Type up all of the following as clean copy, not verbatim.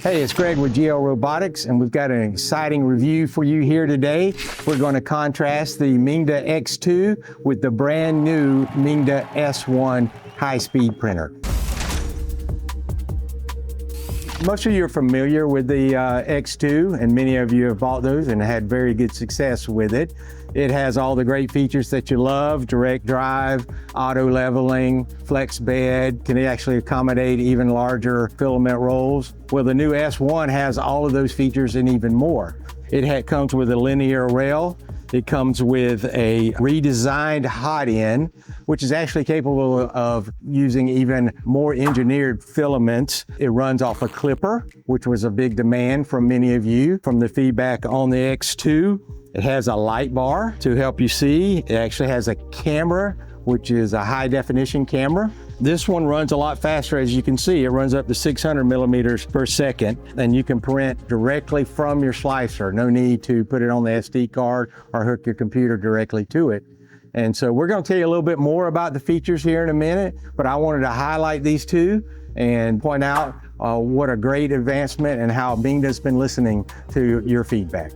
Hey, it's Greg with GL Robotics, and we've got an exciting review for you here today. We're going to contrast the Mingda X2 with the brand new Mingda S1 high-speed printer. Most of you are familiar with the X2, and many of you have bought those and had very good success with it. It has all the great features that you love: direct drive, auto leveling, flex bed, can actually accommodate even larger filament rolls. Well, the new S1 has all of those features and even more. It comes with a linear rail. It comes with a redesigned hot end, which is actually capable of using even more engineered filaments. It runs off a clipper, which was a big demand from many of you from the feedback on the X2. It has a light bar to help you see. It actually has a camera, which is a high definition camera. This one runs a lot faster, as you can see. It runs up to 600 millimeters per second, and you can print directly from your slicer. No need to put it on the SD card or hook your computer directly to it. And so we're going to tell you a little bit more about the features here in a minute, but I wanted to highlight these two and point out what a great advancement and how Mingda's been listening to your feedback.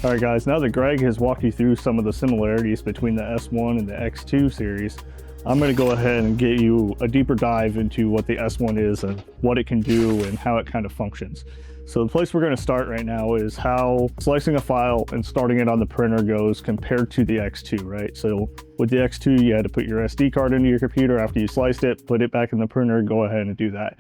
All right, guys, now that Greg has walked you through some of the similarities between the S1 and the X2 series, I'm going to go ahead and get you a deeper dive into what the S1 is and what it can do and how it kind of functions. So the place we're going to start right now is how slicing a file and starting it on the printer goes compared to the X2, right? So with the X2, you had to put your SD card into your computer after you sliced it, put it back in the printer, go ahead and do that.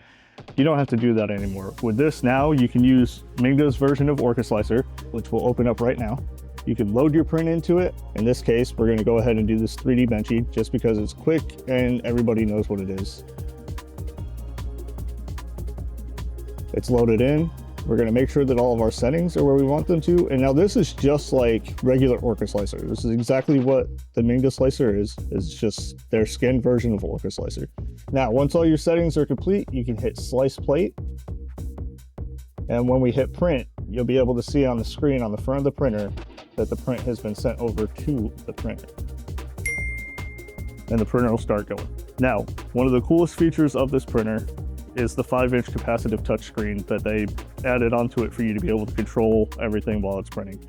You don't have to do that anymore. With this now, you can use Mingda's version of OrcaSlicer, which we'll open up right now. You can load your print into it. In this case, we're going to go ahead and do this 3D benching just because it's quick and everybody knows what it is. It's loaded in. We're going to make sure that all of our settings are where we want them to. And now this is just like regular OrcaSlicer. This is exactly what the Mingda Slicer is. It's just their skinned version of OrcaSlicer. Now, once all your settings are complete, you can hit Slice Plate. And when we hit Print, you'll be able to see on the screen on the front of the printer that the print has been sent over to the printer. And the printer will start going. Now, one of the coolest features of this printer is the 5-inch capacitive touchscreen that they added onto it for you to be able to control everything while it's printing.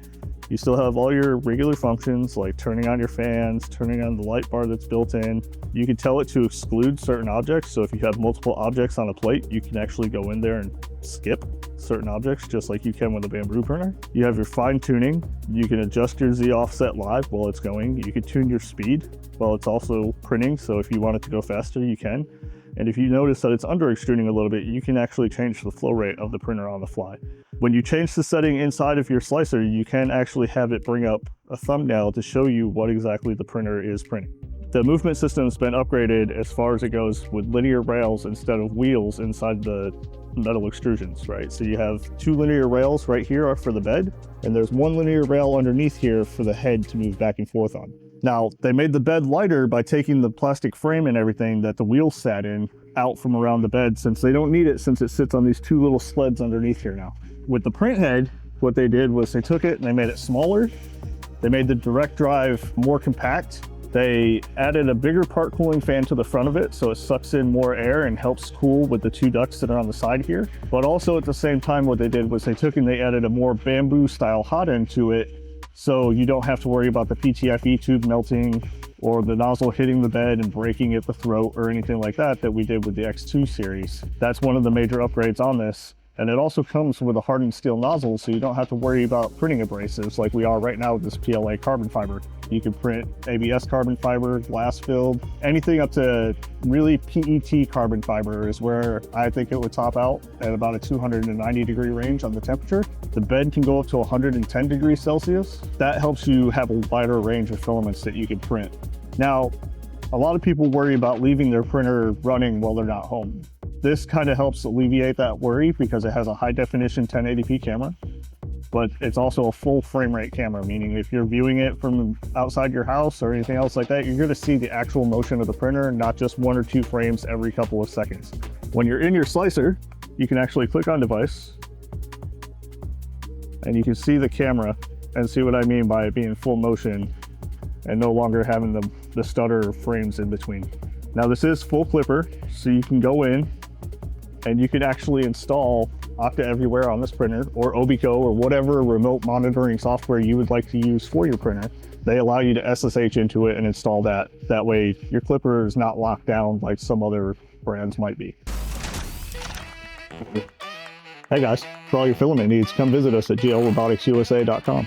You still have all your regular functions like turning on your fans, turning on the light bar that's built in. You can tell it to exclude certain objects. So if you have multiple objects on a plate, you can actually go in there and skip certain objects just like you can with a bamboo printer. You have your fine tuning. You can adjust your Z offset live while it's going. You can tune your speed while it's also printing. So if you want it to go faster, you can. And if you notice that it's under extruding a little bit, you can actually change the flow rate of the printer on the fly. When you change the setting inside of your slicer, you can actually have it bring up a thumbnail to show you what exactly the printer is printing. The movement system's been upgraded as far as it goes with linear rails instead of wheels inside the metal extrusions, right? So you have 2 linear rails right here for the bed, and there's 1 linear rail underneath here for the head to move back and forth on. Now, they made the bed lighter by taking the plastic frame and everything that the wheels sat in out from around the bed, since they don't need it since it sits on these 2 little sleds underneath here now. With the print head, what they did was they took it and they made it smaller. They made the direct drive more compact. They added a bigger part cooling fan to the front of it so it sucks in more air and helps cool with the 2 ducts that are on the side here. But also at the same time, what they did was they took and they added a more bamboo style hot end to it, so you don't have to worry about the PTFE tube melting or the nozzle hitting the bed and breaking at the throat or anything like that we did with the X2 series. That's one of the major upgrades on this. And it also comes with a hardened steel nozzle, so you don't have to worry about printing abrasives like we are right now with this PLA carbon fiber. You can print ABS carbon fiber, glass filled, anything up to really PET carbon fiber is where I think it would top out at about a 290 degree range on the temperature. The bed can go up to 110 degrees Celsius. That helps you have a wider range of filaments that you can print. Now, a lot of people worry about leaving their printer running while they're not home. This kind of helps alleviate that worry because it has a high definition 1080p camera, but it's also a full frame rate camera, meaning if you're viewing it from outside your house or anything else like that, you're going to see the actual motion of the printer, not just 1 or 2 frames every couple of seconds. When you're in your slicer, you can actually click on device and you can see the camera and see what I mean by it being full motion and no longer having the stutter frames in between. Now this is full clipper, so you can go in and you can actually install Okta Everywhere on this printer, or Obico, or whatever remote monitoring software you would like to use for your printer. They allow you to SSH into it and install that. That way your clipper is not locked down like some other brands might be. Hey guys, for all your filament needs, come visit us at glroboticsusa.com.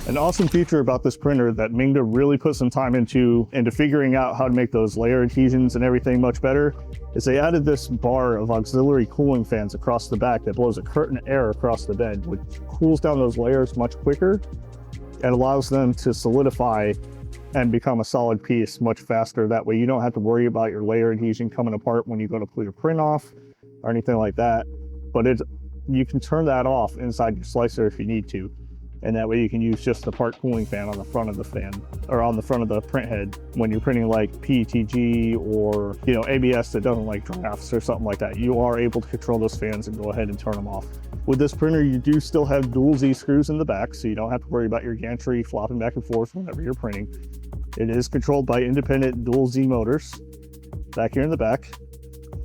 An awesome feature about this printer that Mingda really put some time into figuring out how to make those layer adhesions and everything much better is they added this bar of auxiliary cooling fans across the back that blows a current of air across the bed, which cools down those layers much quicker and allows them to solidify and become a solid piece much faster. That way you don't have to worry about your layer adhesion coming apart when you go to pull your print off or anything like that. But you can turn that off inside your slicer if you need to. And that way you can use just the part cooling fan on the front of the fan, or on the front of the print head when you're printing like PETG or, you know, ABS that doesn't like drafts or something like that. You are able to control those fans and go ahead and turn them off. With this printer, you do still have dual Z screws in the back, so you don't have to worry about your gantry flopping back and forth whenever you're printing. It is controlled by independent dual Z motors back here in the back.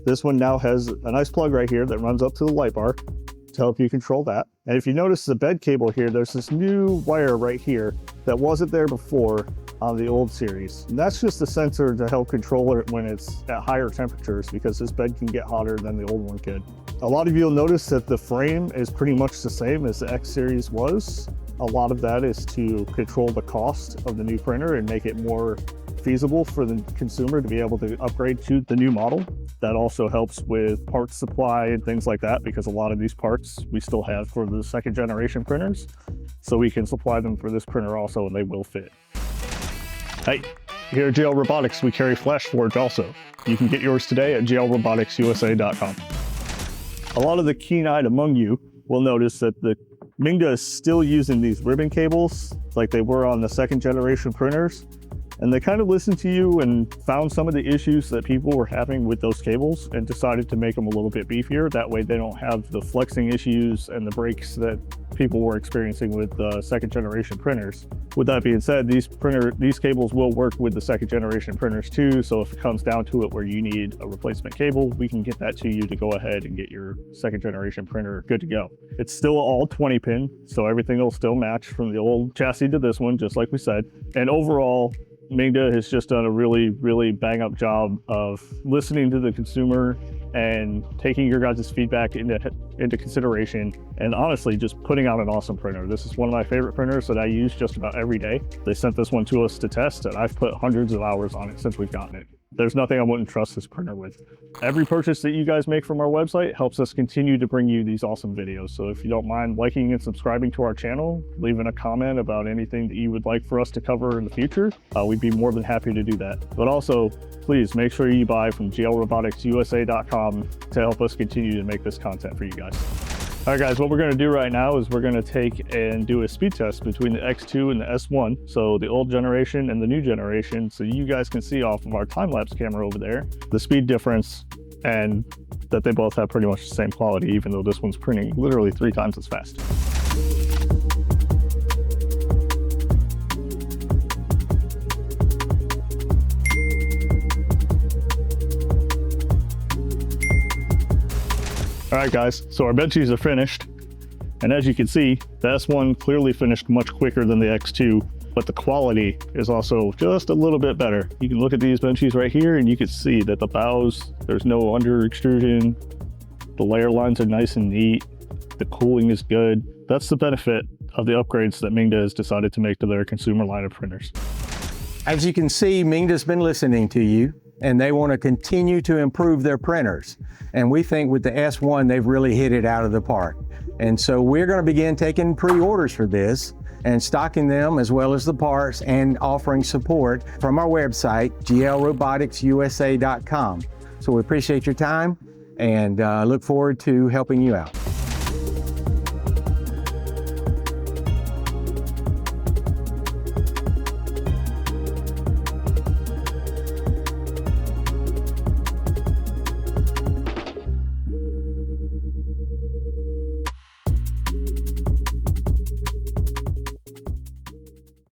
This one now has a nice plug right here that runs up to the light bar to help you control that. And if you notice the bed cable here, there's this new wire right here that wasn't there before on the old series. And that's just a sensor to help control it when it's at higher temperatures, because this bed can get hotter than the old one could. A lot of you will notice that the frame is pretty much the same as the X series was. A lot of that is to control the cost of the new printer and make it more feasible for the consumer to be able to upgrade to the new model. That also helps with parts supply and things like that, because a lot of these parts we still have for the second generation printers. So we can supply them for this printer also, and they will fit. Hey, here at GL Robotics, we carry Flash Forge also. You can get yours today at glroboticsusa.com. A lot of the keen-eyed among you will notice that the Mingda is still using these ribbon cables like they were on the second generation printers. And they kind of listened to you and found some of the issues that people were having with those cables and decided to make them a little bit beefier. That way they don't have the flexing issues and the breaks that people were experiencing with the second generation printers. With that being said, these cables will work with the second generation printers too. So if it comes down to it where you need a replacement cable, we can get that to you to go ahead and get your second generation printer good to go. It's still all 20 pin, so everything will still match from the old chassis to this one, just like we said. And overall, Mingda has just done a really, really bang up job of listening to the consumer and taking your guys' feedback into consideration, and honestly just putting out an awesome printer. This is one of my favorite printers that I use just about every day. They sent this one to us to test, and I've put hundreds of hours on it since we've gotten it. There's nothing I wouldn't trust this printer with. Every purchase that you guys make from our website helps us continue to bring you these awesome videos. So if you don't mind liking and subscribing to our channel, leaving a comment about anything that you would like for us to cover in the future, we'd be more than happy to do that. But also, please make sure you buy from glroboticsusa.com to help us continue to make this content for you guys. All right, guys, what we're going to do right now is we're going to take and do a speed test between the X2 and the S1, so the old generation and the new generation, so you guys can see off of our time-lapse camera over there the speed difference, and that they both have pretty much the same quality, even though this one's printing literally 3 times as fast. All right, guys, so our benchies are finished. And as you can see, the S1 clearly finished much quicker than the X2, but the quality is also just a little bit better. You can look at these benchies right here and you can see that the bows, there's no under extrusion. The layer lines are nice and neat. The cooling is good. That's the benefit of the upgrades that Mingda has decided to make to their consumer line of printers. As you can see, Mingda's been listening to you, and they want to continue to improve their printers. And we think with the S1, they've really hit it out of the park. And so we're going to begin taking pre-orders for this and stocking them as well as the parts, and offering support from our website, glroboticsusa.com. So we appreciate your time and look forward to helping you out.